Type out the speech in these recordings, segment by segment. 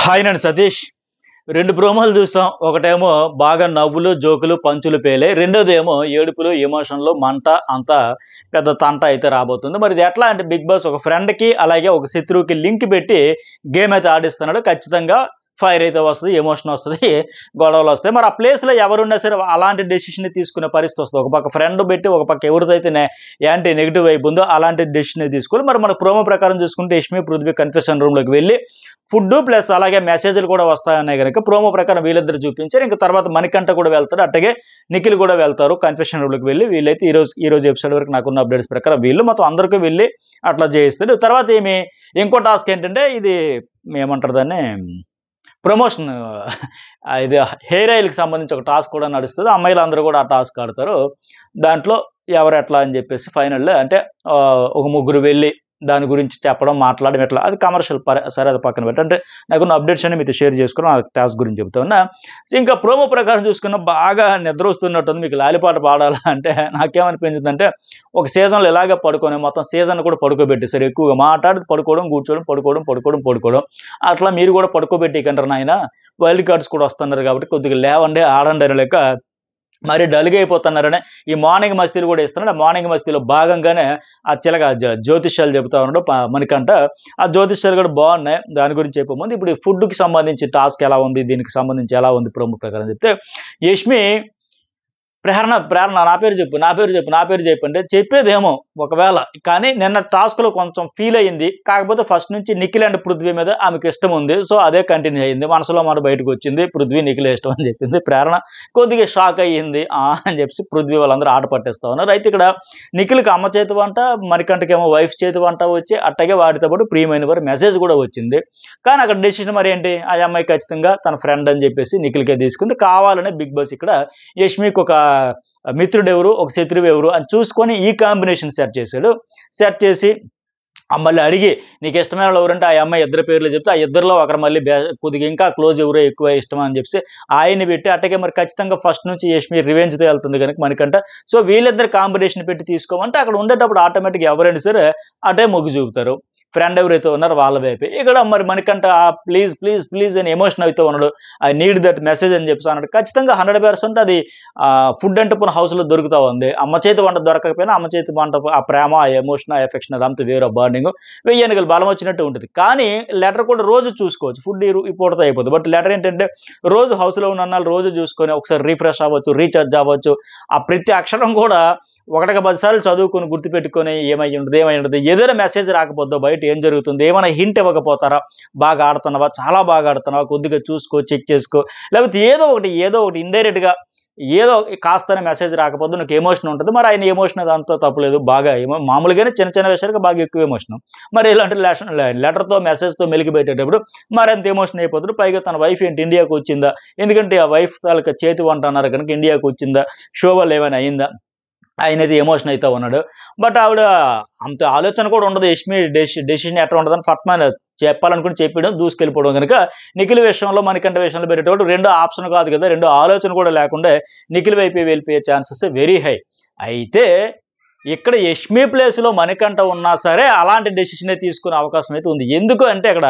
Hi నేను సతీష్. 2 ప్రోమోలు చూసాం. ఒకటేమో బాగా నవ్వులు, జోకులు, పంచులు పేలాయి. రెండోదేమో ఏడుపులు, ఎమోషన్‌లు, మంట అంతా పెద్ద తంట అయితే రాబోతుంది. మరి ఇది ఎట్లా అంటే బిగ్ బాస్ ఒక ఫ్రెండ్‌కి అలాగే ఒక శత్రువుకి లింక్ పెట్టి గేమ్ అయితే ఆడిస్తున్నాడు. ఖచ్చితంగా ఫైర్ అయితే వస్తది, ఎమోషన్ వస్తది, గొడవలొస్తాయి. మరి ఆ ప్లేస్‌లో ఎవరున్నా సరే అలాంటి డెసిషన్ తీసుకునే పరిస్థితి వస్తది. ఒక పక్క ఫ్రెండ్ పెట్టి, ఒక పక్క ఎవరితో అయితే యాంటీ నెగెటివ్ వైబ్ ఉందో అలాంటి డెసిషనే తీసుకోవాలి. మరి మన ప్రోమో ప్రకారం చూసుకుంటే యష్మి, పృథ్వీ కన్ఫెషన్ రూమ్‌లోకి వెళ్లి ఫుడ్డు ప్లస్ అలాగే మెసేజ్‌లు కూడా వస్తాయన్నాయి గనక ప్రోమో ప్రకారం వీళ్ళిద్దరు చూపించారు. ఇంక తర్వాత మణికంఠ కూడా వెళ్తాడు. అట్లాగే నిఖిల్ కూడా వెళ్తారు కన్ఫెషన్ రూమ్‌లోకి వెళ్లి. వీళ్ళైతే ఈరోజు ఎపిసోడ్ వరకు నాకున్న అప్డేట్స్ ప్రకారం వీళ్ళు మొత్తం అందరికీ వెళ్లి అట్లా చేయిస్తారు. తర్వాత ఇంకో టాస్క్ ఏంటంటే ఇది ఏమంటారు దాన్ని ప్రమోషన్ ఇది హెయిర్ ఆయిల్‌కి సంబంధించి ఒక టాస్క్ కూడా నడుస్తది. అమ్మాయిలందరూ కూడా ఆ టాస్క్ ఆడతారు. దాంట్లో ఎవరు ఎట్లా అని చెప్పేసి ఫైనల్‌లో అంటే ఒక ముగ్గురు వెళ్లి దాని గురించి చెప్పడం, మాట్లాడడం ఎట్లా అది కమర్షియల్ సరే అది పక్కన పెట్టి. అంటే నాకున్న అప్డేట్స్ అన్ని మీతో షేర్ చేసుకున్నాను. ఆ టాస్క్ గురించి చెప్తా ఉన్నా. ఇంకా ప్రోమో ప్రకారం చూసుకున్న బాగా నిద్ర వస్తున్నట్టుంది. మీకు లాలిపాట పాడాలా అంటే నాకేమనిపించిందంటే ఒక సీజన్‌లో ఇలాగే పడుకొని మొత్తం సీజన్ కూడా పడుకోబెట్టేసారు. ఎక్కువగా మాట్లాడి పడుకోవడం, కూర్చోవడం, పడుకోవడం. అట్లా మీరు కూడా పడుకోబెట్టేయకంటారు నాయన. వైల్డ్ కార్డ్స్ కూడా వస్తున్నారు కాబట్టి కొద్దిగా లేవండి, ఆడండి అనే లెక్క మరి డల్‌గా అయిపోతున్నారని ఈ మార్నింగ్ మస్తీలు కూడా ఇస్తున్నాడు. ఆ మార్నింగ్ మస్తీలో భాగంగానే ఆ చిలక జ్యోతిష్యాలు చెబుతా ఉన్నాడు మణికంఠ. ఆ జ్యోతిష్యాలు కూడా బాగున్నాయి. దాని గురించి చెప్పే ముందు ఇప్పుడు ఈ ఫుడ్‌కి సంబంధించి టాస్క్ ఎలా ఉంది, దీనికి సంబంధించి ఎలా ఉంది ప్రోమో ప్రకారం చెప్తే యష్మి ప్రేరణ నా పేరు చెప్పు అంటే చెప్పేదేమో ఒకవేళ కానీ నిన్న టాస్క్‌లో కొంచెం ఫీల్ అయింది. కాకపోతే ఫస్ట్ నుంచి నిఖిల్ అండ్ పృథ్వీ మీద ఆమెకి ఇష్టం ఉంది. సో అదే కంటిన్యూ అయింది. మనసులో మాట బయటకు వచ్చింది. పృథ్వీ నిఖిలే ఇష్టం అని చెప్పింది. ప్రేరణ కొద్దిగా షాక్ అయ్యింది. అని చెప్పేసి పృథ్వీ వాళ్ళందరూ ఆట పట్టేస్తా ఉన్నారు. అయితే ఇక్కడ నిఖిల్‌కి అమ్మ చేతి వంట, మణికంఠకేమో వైఫ్ చేతి వంట వచ్చి అట్టాగే వాటితో పాటు ప్రియమైన వారి మెసేజ్ కూడా వచ్చింది. కానీ అక్కడ డెసిషన్ మరి ఏంటి? ఆ అమ్మాయి ఖచ్చితంగా తన ఫ్రెండ్ అని చెప్పేసి నిఖిల్‌కే తీసుకుంది. కావాలనే బిగ్ బాస్ ఇక్కడ యష్మికి ఒక మిత్రుడెవరు, ఒక శత్రువు ఎవరు అని చూసుకొని ఈ కాంబినేషన్ సెట్ చేశాడు. సెట్ చేసి మళ్ళీ అడిగి నీకు ఇష్టమైన వాళ్ళు ఎవరంటే ఆ అమ్మాయి ఇద్దరు పేర్లు చెప్తే ఆ ఇద్దరిలో ఒకరు మళ్ళీ కొద్దిగా ఇంకా క్లోజ్ ఎవరో ఎక్కువ ఇష్టమా అని చెప్పేసి ఆయన్ని పెట్టి అట్టగే మరి ఖచ్చితంగా ఫస్ట్ నుంచి యష్మి రివెంజ్‌తో వెళ్తుంది కనుక మనకంట. సో వీళ్ళిద్దరు కాంబినేషన్ పెట్టి తీసుకోమంటే అక్కడ ఉండేటప్పుడు ఆటోమేటిక్‌గా ఎవరైనా సరే అటే మొగ్గు చూపుతారు. ఫ్రెండ్ ఎవరైతే ఉన్నారో వాళ్ళ వైపే. ఇక్కడ మరి మనకంట ప్లీజ్ అని ఎమోషన్ అవుతూ ఉన్నాడు. ఐ నీడ్ దట్ మెసేజ్ అని చెప్పేసి అన్నాడు. ఖచ్చితంగా 100% అది ఫుడ్ అంటే పోనీ హౌస్‌లో దొరుకుతా ఉంది. అమ్మ చేతి వంట దొరకకపోయినా అమ్మ చేతి వంట ఆ ప్రేమ, ఆ ఎమోషన్, ఆ ఎఫెక్షన్ అదంతా వేరే బాండింగ్. వెయ్యెనికలు బలం వచ్చినట్టు ఉంటుంది. కానీ లెటర్ కూడా రోజు చూసుకోవచ్చు. ఫుడ్ ఈ పూటతో అయిపోతుంది. బట్ లెటర్ ఏంటంటే రోజు హౌస్‌లో ఉన్నన్నాళ్ళు రోజు చూసుకొని ఒకసారి రిఫ్రెష్ అవ్వచ్చు, రీచార్జ్ అవ్వచ్చు. ఆ ప్రతి అక్షరం కూడా ఒకటికి 10 సార్లు చదువుకొని గుర్తుపెట్టుకొని ఏమై ఉండదు ఏదైనా మెసేజ్ రాకపోద్దో బయట ఏం జరుగుతుంది, ఏమైనా హింట్ ఇవ్వకపోతారా, బాగా ఆడుతున్నావా, చాలా బాగా ఆడుతున్నావా, కొద్దిగా చూసుకో, చెక్ చేసుకో, లేకపోతే ఏదో ఒకటి ఇండైరెక్ట్‌గా ఏదో కాస్తనే మెసేజ్ రాకపోతే నీకు ఎమోషన్ ఉంటుంది. మరి ఆయన ఎమోషన్ అదంతా తప్పులేదు. బాగా మామూలుగానే చిన్న విషయాలకు బాగా ఎక్కువ ఎమోషన్. మరి ఇలాంటి లెటర్‌తో మెసేజ్‌తో మెలికి పెట్టేటప్పుడు మరింత ఎమోషన్ అయిపోతాడు. పైగా తన వైఫ్ ఏంటి ఇండియాకి వచ్చిందా? ఎందుకంటే ఆ వైఫ్ తాలూకా చేతి వంట అన్నారు కనుక ఇండియాకి వచ్చిందా? షో వల్ల ఏమైనా అయిందా? ఆయనైతే ఎమోషన్ అయితా ఉన్నాడు. బట్ ఆవిడ అంత ఆలోచన కూడా ఉండదు. యష్మి డెసిషన్ ఎట్లా ఉంటదని ఫట్మని చెప్పాలనుకుని చెప్పేయడం, దూసుకెళ్ళిపోవడం గనుక నిఖిల్ విషయంలో, మణికంఠ విషయంలో పెట్టేటప్పుడు రెండో ఆప్షన్ కాదు కదా! రెండో ఆలోచన కూడా లేకుండా నిఖిల్ వైపే వెళ్ళిపోయే ఛాన్సెస్ వెరీ హై. అయితే ఇక్కడ యష్మి ప్లేస్‌లో మణికంఠ ఉన్నా సరే అలాంటి డెసిషనే తీసుకునే అవకాశం అయితే ఉంది. ఎందుకు అంటే అక్కడ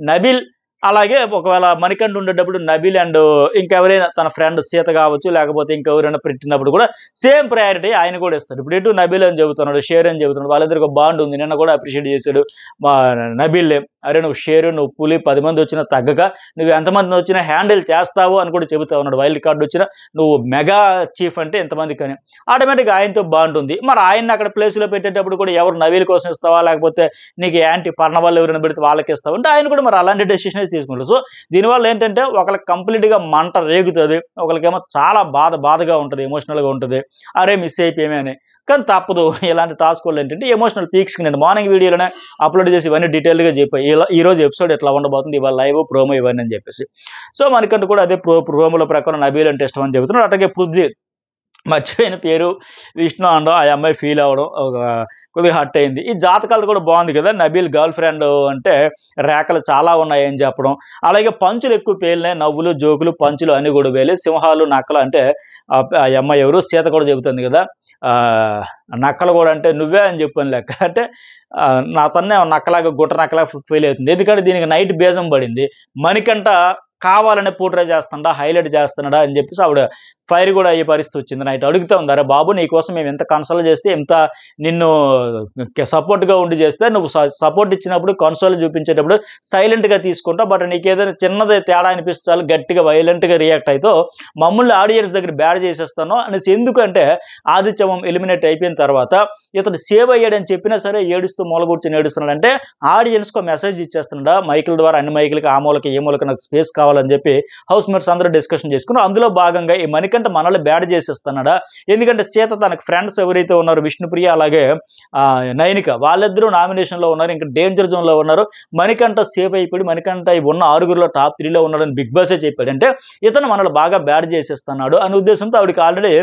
నబీల్ అలాగే ఒకవేళ మణికంఠ ఉండేటప్పుడు నబీల్ అండ్ ఇంకెవరైనా తన ఫ్రెండ్ సీత కావచ్చు, లేకపోతే ఇంకెవరైనా పెట్టినప్పుడు కూడా సేమ్ ప్రయారిటీ ఆయన కూడా ఇస్తాడు. ఇప్పుడు ఇటు నబీల్ అని చెబుతున్నాడు, షేర్ అని చెబుతున్నాడు. వాళ్ళిద్దరికి ఒక బాండ్ ఉంది. నిన్న కూడా అప్రిషియేట్ చేశాడు మా నబీల్. అరే నువ్వు షేరు, నువ్వు పులి 10 మంది వచ్చినా తగ్గక నువ్వు ఎంతమంది వచ్చినా హ్యాండిల్ చేస్తావు అని కూడా చెబుతా ఉన్నాడు. వైల్డ్ కార్డ్ వచ్చినా నువ్వు మెగా చీఫ్ అంటే ఎంతమందికి అని ఆటోమేటిక్‌గా ఆయనతో బాండ్ ఉంది. మరి ఆయన్ని అక్కడ ప్లేస్‌లో పెట్టేటప్పుడు కూడా ఎవరు నబీల్ కోసం ఇస్తావా, లేకపోతే నీకు యాంటీ పర్ణ వాళ్ళు ఎవరైనా పెడితే వాళ్ళకి ఇస్తావా అంటే ఆయన కూడా మరి అలాంటి డెసిషన్ తీసుకుంటారు. సో దీనివల్ల ఏంటంటే ఒకళ్ళకి కంప్లీట్‌గా మంట రేగుతది. ఒకళ్ళకేమో చాలా బాధగా ఉంటది, ఎమోషనల్‌గా ఉంటది. అరే మిస్ అయిపోయామే అని. కానీ తప్పదు. ఇలాంటి టాస్క్ వల్ల ఏంటంటే ఎమోషనల్ పీక్స్‌కి నేను మార్నింగ్ వీడియోలోనే అప్లోడ్ చేసి ఇవన్నీ డీటెయిల్‌గా చెప్పా. ఈరోజు ఎపిసోడ్ ఎట్లా ఉండబోతుంది, ఇవాళ లైవ్, ప్రోమో ఇవన్నీ అని చెప్పేసి. సో మనకంటూ కూడా అదే ప్రోమోల ప్రకారం నబీల్ అంటే ఇష్టం అని చెబుతున్నాడు. అట్లాగే పృథ్వీ మర్చిపోయిన పేరు విష్ణు అనడం, ఆ అమ్మాయి ఫీల్ అవ్వడం కొద్దిగా హర్ట్ అయింది. ఈ జాతకాలు కూడా బాగుంది కదా! నబీల్ గర్ల్ ఫ్రెండ్ అంటే రేఖలు చాలా ఉన్నాయని చెప్పడం. అలాగే పంచులు ఎక్కువ పేలినాయి. నవ్వులు, జోకులు, పంచులు అన్నీ కూడా పేలాయి. సింహాలు, నక్కలు అంటే ఆ అమ్మాయి ఎవరు సీత కూడా చెబుతుంది కదా! నక్కలు కూడా అంటే నువ్వే అని చెప్పాను లెక్క. అంటే నా తన్నే నక్కలాగా గుట్ట నక్కలాగా ఫీల్ అవుతుంది. ఎందుకంటే దీనికి నైట్ బేజం పడింది. మణికంఠ కావాలనే పోర్ట్రే చేస్తున్నాడా, హైలైట్ చేస్తున్నాడా అని చెప్పేసి ఆవిడ ఫైర్ కూడా అయ్యే పరిస్థితి వచ్చింది. నైట్ అడుగుతా ఉంది, అరే బాబు నీకోసం మేము ఎంత కన్సల్ట్ చేస్తే, ఎంత నిన్ను సపోర్ట్గా ఉండి చేస్తే, నువ్వు సపోర్ట్ ఇచ్చినప్పుడు కన్సోల్ చూపించేటప్పుడు సైలెంట్గా తీసుకుంటావు, బట్ నీకు ఏదైనా చిన్నది తేడా అనిపిస్తే చాలు గట్టిగా వైలెంట్గా రియాక్ట్ అవుతూ మమ్మల్ని ఆడియన్స్ దగ్గర బ్యాడ్ చేసేస్తాను అనేసి. ఎందుకంటే ఆదిత్యవం ఎలిమినేట్ అయిపోయిన తర్వాత ఇతను సేవ్ అయ్యాడని చెప్పినా సరే ఏడుస్తూ మూల కూర్చొని ఏడుస్తున్నాడు. అంటే ఆడియన్స్కి మెసేజ్ ఇచ్చేస్తున్నాడా మైకుల ద్వారా, అన్ని మైకులకి ఆ మూలకి ఏ మూలకి నాకు స్పేస్ కావాలని చెప్పి హౌస్ మేట్స్ అందరూ డిస్కషన్ చేసుకున్నారు. అందులో భాగంగా ఈ మణికంఠ మనల్ని బ్యాడ్ చేసేస్తున్నాడా, ఎందుకంటే సీత తనకు ఫ్రెండ్స్ ఎవరైతే ఉన్నారో విష్ణుప్రియ అలాగే నైనిక వాళ్ళిద్దరూ నామినేషన్లో ఉన్నారు, ఇంకా డేంజర్ జోన్లో ఉన్నారు. మణికంఠ సేఫ్ అయిపోయి మణికంఠ ఉన్న 6గురిలో టాప్ 3లో ఉన్నాడని బిగ్ బాసే చెప్పాడు. అంటే ఇతను మనల్ని బాగా బ్యాడ్ చేసేస్తున్నాడు అనే ఉద్దేశంతో ఆవిడకి ఆల్రెడీ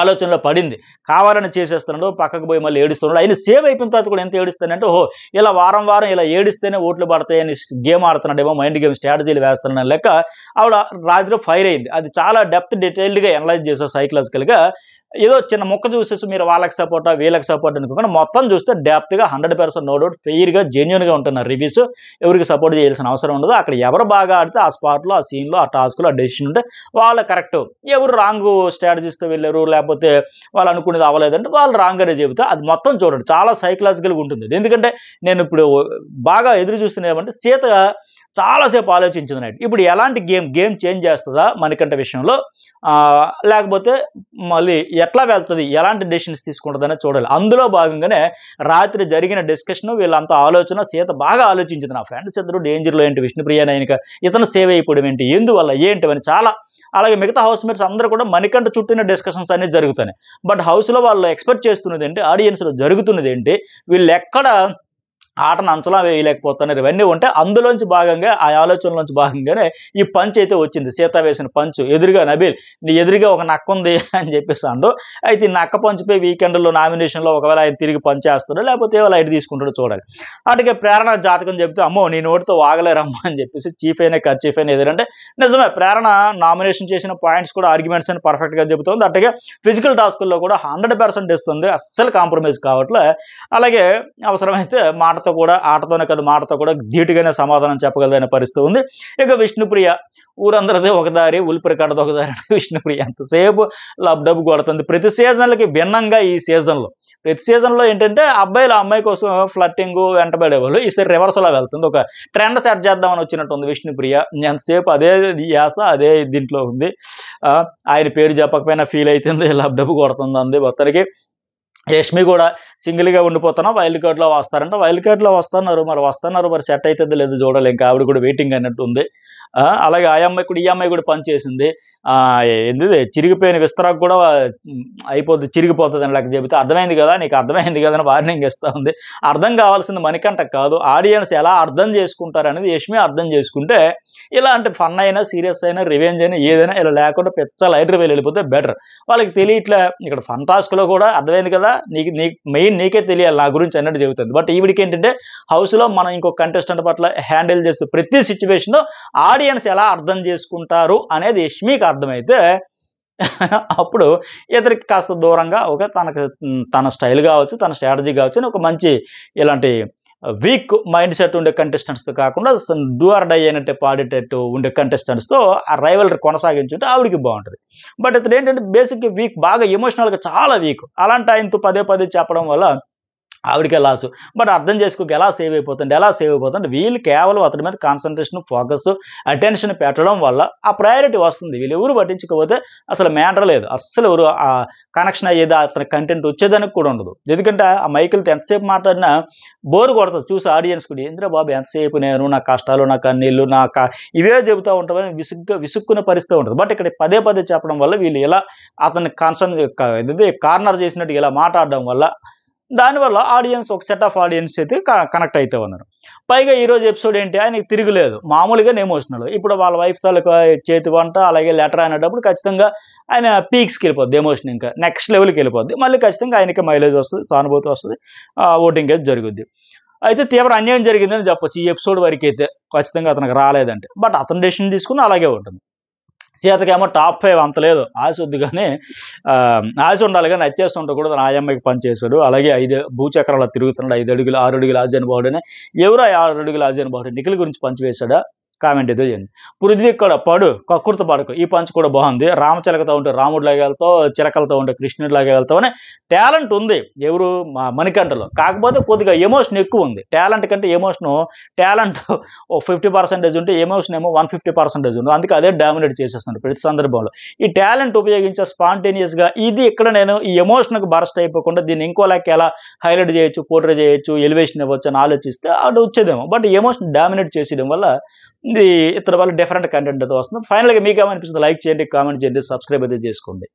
ఆలోచనలో పడింది. కావాలని చేసేస్తున్నాడు, పక్కకు పోయి మళ్ళీ ఏడుస్తున్నాడు. ఆయన సేవ్ అయిపోయిన తర్వాత కూడా ఎంత ఏడుస్తానంటే, ఓహో ఇలా వారం వారం ఇలా ఏడిస్తేనే ఓట్లు పడతాయని గేమ్ ఆడుతున్నాడేమో, మైండ్ గేమ్ స్ట్రాటజీలు వేస్తున్నాడు లెక్క ఆవిడ రాత్రిలో ఫైర్ అయింది. అది చాలా డెప్త్ డీటెయిల్డ్గా అనలైజ్ చేశారు సైకలాజికల్గా. ఏదో చిన్న మొక్క చూసేసి మీరు వాళ్ళకి సపోర్టా వీళ్ళకి సపోర్ట్ అనుకోకుండా మొత్తం చూస్తే డెప్త్గా 100% నో డౌట్ ఫెయిర్గా జెన్యున్గా ఉంటున్నారు రివ్యూస్. ఎవరికి సపోర్ట్ చేయాల్సిన అవసరం ఉండదు. అక్కడ ఎవరు బాగా ఆడితే ఆ స్పాట్లో, ఆ సీన్లో, ఆ టాస్క్లో, ఆ డెసిషన్ ఉంటే వాళ్ళు కరెక్ట్. ఎవరు రాంగ్ స్ట్రాటజీస్తో వెళ్ళారు, లేకపోతే వాళ్ళు అనుకునేది అవ్వలేదంటే వాళ్ళు రాంగ్ అనే చెబుతా. అది మొత్తం చూడండి, చాలా సైకలాజికల్గా ఉంటుంది. ఎందుకంటే నేను ఇప్పుడు బాగా ఎదురు చూస్తున్నా ఏమంటే, సీత చాలాసేపు ఆలోచించింది నైట్. ఇప్పుడు ఎలాంటి గేమ్ చేంజ్ చేస్తుందా మణికంఠ విషయంలో, లేకపోతే మళ్ళీ ఎట్లా వెళ్తుంది, ఎలాంటి డెసిషన్స్ తీసుకుంటుందనే చూడాలి. అందులో భాగంగానే రాత్రి జరిగిన డిస్కషన్, వీళ్ళంతా ఆలోచన, సీత బాగా ఆలోచించింది. నా ఫ్రెండ్స్ ఇద్దరు డేంజర్లో ఏంటి, విష్ణుప్రియ నైనిక ఇతను సేవ్ అయిపోవడం ఏంటి, ఎందువల్ల ఏంటి అని చాలా. అలాగే మిగతా హౌస్ మేట్స్ అందరూ కూడా మణికంఠ చుట్టూనే డిస్కషన్స్ అనేది జరుగుతాయి. బట్ హౌస్లో వాళ్ళు ఎక్స్పెక్ట్ చేస్తున్నది ఏంటి, ఆడియన్స్లో జరుగుతున్నది ఏంటి, వీళ్ళు ఎక్కడ ఆటను అంచనా వేయలేకపోతున్నారు, ఇవన్నీ ఉంటే అందులోంచి భాగంగా ఆ ఆలోచనలోంచి భాగంగానే ఈ పంచ్ అయితే వచ్చింది. సీత వేసిన పంచు ఎదురుగా నబీల్ నీ ఎదురుగా ఒక నక్క ఉంది అని చెప్పేసి అండు. అయితే ఈ నక్క పంచిపోయి వీకెండ్లో నామినేషన్లో ఒకవేళ ఆయన తిరిగి పంచేస్తాడో లేకపోతే లైట్ తీసుకుంటాడో చూడాలి. అటుకే ప్రేరణ జాతకం చెప్తే అమ్మో నీ నోటితో వాగలేరమ్మా అని చెప్పేసి చీఫ్ అయినా చీఫ్ అయినా ఎదురంటే నిజమే. ప్రేరణ నామినేషన్ చేసిన పాయింట్స్ కూడా ఆర్గ్యుమెంట్స్ అని పర్ఫెక్ట్గా చెబుతుంది. అట్టుగా ఫిజికల్ టాస్కుల్లో కూడా 100% ఇస్తుంది, అస్సలు కాంప్రమైజ్ కావట్లే. అలాగే అవసరమైతే మాటతో కూడా, ఆటతోనే కదా మాటతో కూడా ధీటుగానే సమాధానం చెప్పగలదనే పరిస్థితి ఉంది. ఇక విష్ణుప్రియ ఊరందరిది ఒక దారి, ఉల్లిపరి కడది ఒక దారి. విష్ణుప్రియ ఎంతసేపు లబ్డబ్ కొడుతుంది. ప్రతి సీజన్లకి భిన్నంగా ఈ సీజన్లో, ప్రతి సీజన్లో ఏంటంటే అబ్బాయిలు అమ్మాయి కోసం ఫ్లట్టింగ్ వెంటబడేవాళ్ళు, ఈసారి రివర్సలా వెళ్తుంది. ఒక ట్రెండ్ సెట్ చేద్దామని వచ్చినట్టుంది విష్ణుప్రియ. ఎంతసేపు అదే యాస అదే దీంట్లో ఉంది. ఆయన పేరు చెప్పకపోయినా ఫీల్ అవుతుంది, లబ్డబ్ కొడుతుంది అంది మొత్తానికి. యష్మి కూడా సింగిల్గా ఉండిపోతున్నా, వైల్డ్ కార్డ్లో వస్తారంట. వైల్డ్ కార్డ్లో వస్తున్నారు, మరి సెట్ అవుతుందో లేదో చూడాలి. ఇంకా ఆవిడ కూడా వెయిటింగ్ అన్నట్టు ఉంది. అలాగే ఆ అమ్మాయి కూడా ఈ అమ్మాయి కూడా పనిచేసింది. ఏంది చిరిగిపోయిన విస్తరాకు కూడా అయిపోద్ది, చిరిగిపోతుంది అని లెక్క చెబితే అర్థమైంది కదా, నీకు అర్థమైంది కదా అని వార్నింగ్ ఇస్తూ ఉంది. అర్థం కావాల్సింది మణికంఠ కాదు, ఆడియన్స్ ఎలా అర్థం చేసుకుంటారనేది యష్మి అర్థం చేసుకుంటే ఇలాంటి ఫన్ అయినా, సీరియస్ అయినా, రివెంజ్ అయినా ఏదైనా ఇలా లేకుండా పెద్ద లైటర్ వెళ్ళిపోతే బెటర్. వాళ్ళకి తెలియట్లే. ఇక్కడ ఫన్ టాస్క్లో కూడా అర్థమైంది కదా, మెయిన్ నీకే తెలియాలి నా గురించి అన్నట్టు చెబుతుంది. బట్ ఈవిడికి ఏంటంటే హౌస్లో మనం ఇంకొక కంటెస్టెంట్ పట్ల హ్యాండిల్ చేసే ప్రతి సిచ్యువేషన్ ఆడియన్స్ ఎలా అర్థం చేసుకుంటారు అనేది యష్మికి అర్థమైతే అప్పుడు ఇతరికి కాస్త దూరంగా తన స్టైల్ కావచ్చు, తన స్ట్రాటజీ కావచ్చు అని ఒక మంచి ఇలాంటి వీక్ మైండ్ సెట్ ఉండే కంటెస్టెంట్స్తో కాకుండా డూ ఆర్ డై అయినట్టే పాడేటట్టు ఉండే కంటెస్టెంట్స్తో ఆ రైవల్రీ కొనసాగించుంటే ఆవిడికి బాగుంటుంది. బట్ ఇతను ఏంటంటే బేసిక్గా వీక్, బాగా ఎమోషనల్గా చాలా వీక్. అలాంటి ఆయనతో పదే చెప్పడం వల్ల ఆవిడకే లాసు. బట్ అర్థం చేసుకోక ఎలా సేవ్ అయిపోతుంది వీళ్ళు కేవలం అతని మీద కాన్సన్ట్రేషన్, ఫోకస్, అటెన్షన్ పెట్టడం వల్ల ఆ ప్రయారిటీ వస్తుంది. వీళ్ళు ఎవరు పట్టించుకోకపోతే అసలు మ్యాటర్ లేదు, అస్సలు ఎవరు ఆ కనెక్షన్ అయ్యేది, అతని కంటెంట్ వచ్చేదానికి కూడా ఉండదు. ఎందుకంటే ఆ మైకులతో ఎంతసేపు మాట్లాడినా బోర్ కొడుతుంది చూసి ఆడియన్స్ కూడా. ఏంద్రా బాబు ఎంతసేపు నేను నా కష్టాలు, నా కన్నీళ్ళు, ఇవే చెబుతూ ఉంటామని విసుక్కునే పరిస్థితి ఉంటుంది. బట్ ఇక్కడ పదే చెప్పడం వల్ల వీళ్ళు ఇలా అతన్ని కార్నర్ చేసినట్టు ఇలా మాట్లాడడం వల్ల దానివల్ల ఆడియన్స్ ఒక సెట్ ఆఫ్ ఆడియన్స్ అయితే కనెక్ట్ అయితే ఉన్నారు. పైగా ఈరోజు ఎపిసోడ్ ఏంటి, ఆయనకి తిరగలేదు, మామూలుగా ఎమోషనల్. ఇప్పుడు వాళ్ళ వైఫ్ తాలూకా చేతి వంట అలాగే లెటర్ అనేటప్పుడు ఖచ్చితంగా ఆయన పీక్స్కి వెళ్ళిపోద్ది, ఎమోషన్ ఇంకా నెక్స్ట్ లెవెల్కి వెళ్ళిపోద్ది. మళ్ళీ ఖచ్చితంగా ఆయనకి మైలేజ్ వస్తుంది, సానుభూతి వస్తుంది, ఓటింగ్ అయితే జరుగుద్ది. అయితే తీవ్ర అన్యాయం జరిగిందని చెప్పొచ్చు ఈ ఎపిసోడ్ వరకు అయితే, ఖచ్చితంగా అతనికి రాలేదంటే. బట్ అతని డెసిషన్ తీసుకుని అలాగే ఉంటుంది. సీతకేమో టాప్ 5 అంత లేదు. ఆశ ఉంది గానీ ఆశ ఉండాలి గానీ నచ్చేస్తుంటే కూడా తన ఆయమ్మకి పనిచేశాడు. అలాగే 5 భూచక్రాల్లో తిరుగుతున్నాడు. 5 అడుగులు, 6 అడుగుల ఆజానుబాహుడని. ఎవరు ఆ 6 అడుగుల ఆజానుబాహుడు? నిఖిల్ గురించి పంచ్ వేశాడా? కామెంట్ ఏదో చేయండి. పృథ్వీకి కూడా పడు, కక్కుర్తి పడకు. ఈ పంచ్ కూడా బాగుంది. రామచిలకతో ఉంటే రాముడిలాగా వెళ్తావు, చిలకలతో ఉంటే కృష్ణుడిలాగా వెళ్తావు అని టాలెంట్ ఉంది. ఎవరు? మణికంఠలో. కాకపోతే కొద్దిగా ఎమోషన్ ఎక్కువ ఉంది. టాలెంట్ కంటే టాలెంట్ ఓ 50% ఉంటే ఎమోషన్ ఏమో 150% ఉంది. అందుకే అదే డామినేట్ చేసేస్తున్నాడు ప్రతి సందర్భంలో. ఈ టాలెంట్ ఉపయోగించే స్పాంటేనియస్గా ఇది ఇక్కడ నేను ఈ ఎమోషన్కి బరస్ట్ అయిపోకుండా దీన్ని ఇంకోలాకి ఎలా హైలైట్ చేయొచ్చు, పోర్ట్రే చేయొచ్చు, ఎలివేషన్ ఇవ్వచ్చు అని ఆలోచిస్తే అది వచ్చేదేమో. బట్ ఎమోషన్ డామినేట్ చేసేయడం వల్ల ఇది ఇతర వల్ల డిఫరెంట్ కంటెంట్ అయితే వస్తుంది. ఫైనల్గా మీకు ఏమనిపిస్తుంది? లైక్ చేయండి, కామెంట్ చేయండి, సబ్స్క్రైబ్ అయితే చేసుకోండి.